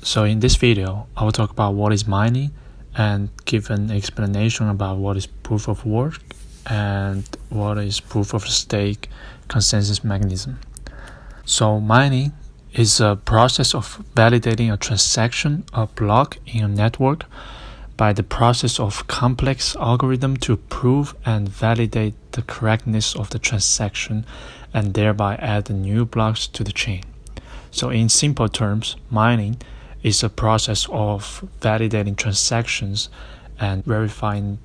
So in this video, I will talk about what is mining and give an explanation about what is proof of work and what is proof of stake consensus mechanism. So mining is a process of validating a transaction or block in a network by the process of complex algorithm to prove and validate the correctness of the transaction and thereby add new blocks to the chain. So in simple terms, mining is a process of validating transactions and verifying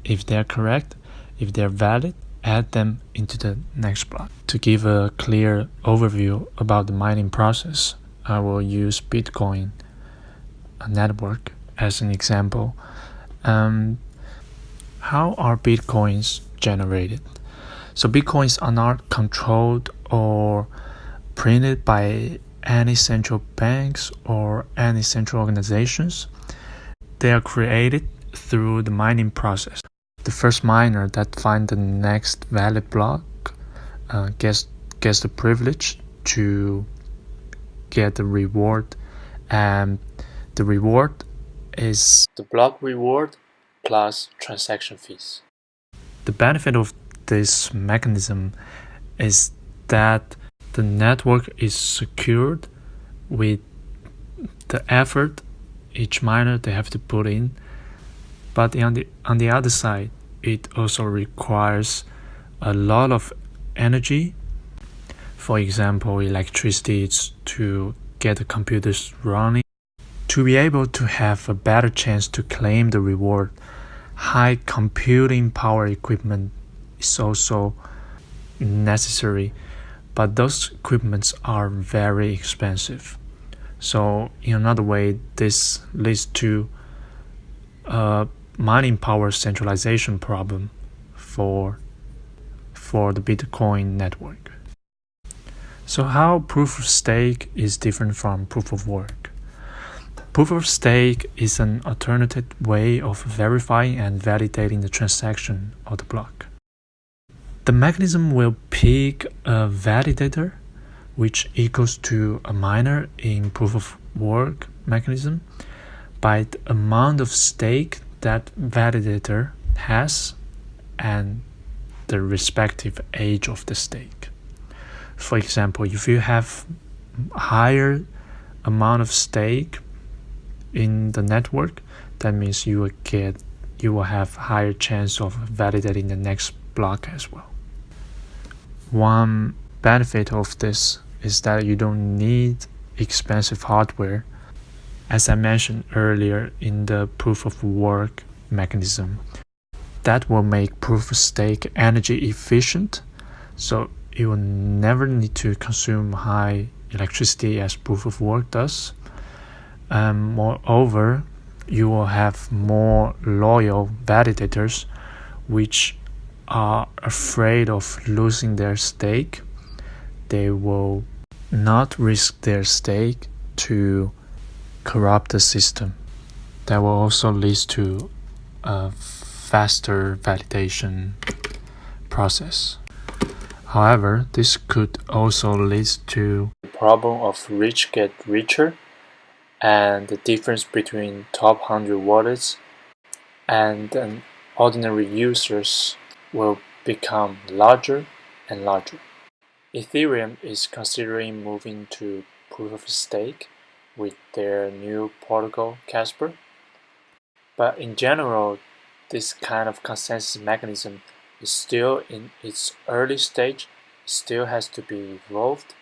if they're correct, if they're valid, add them into the next block. To give a clear overview about the mining process, I will use Bitcoin network as an example. How are Bitcoins generated? So Bitcoins are not controlled or printed by any central banks or any central organizations. They are created through the mining process. The first miner that finds the next valid block gets the privilege to get the reward, and the reward is the block reward plus transaction fees. The benefit of this mechanism is that the network is secured with the effort each miner they have to put in, but on the other side, it also requires a lot of energy. For example, electricity to get the computers running. To be able to have a better chance to claim the reward, high computing power equipment is also necessary, but those equipments are very expensive. So in another way, this leads to a mining power centralization problem for the Bitcoin network. So how proof of stake is different from proof of work? Proof of stake is an alternative way of verifying and validating the transaction of the block. The mechanism will pick a validator, which equals to a miner in proof of work mechanism, by the amount of stake that validator has and the respective age of the stake. For example, if you have higher amount of stake in the network, that means you will have higher chance of validating the next block as well. One benefit of this is that you don't need expensive hardware. As I mentioned earlier in the proof of work mechanism, that will make proof of stake energy efficient, so you will never need to consume high electricity as proof of work does. Moreover, you will have more loyal validators which are afraid of losing their stake. They will not risk their stake to corrupt the system. That will also lead to a faster validation process. However, this could also lead to the problem of rich get richer, and the difference between top 100 wallets and ordinary users will become larger and larger. Ethereum is considering moving to proof of stake with their new protocol Casper. But in general, this kind of consensus mechanism is still in its early stage, still has to be evolved.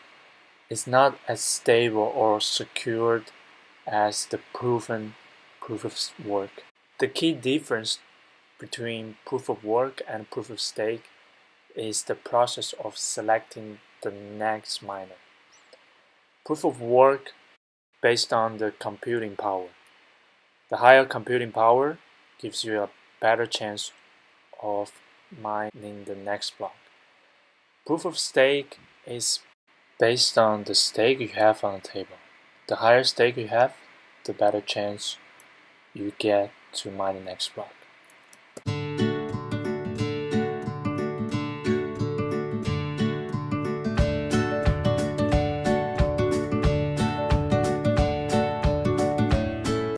It's not as stable or secured as the proven proof of work. The key difference between proof of work and proof of stake is the process of selecting the next miner. Proof of work based on the computing power. The higher computing power gives you a better chance of mining the next block. Proof of stake is based on the stake you have on the table. The higher stake you have, the better chance you get to mine the next block.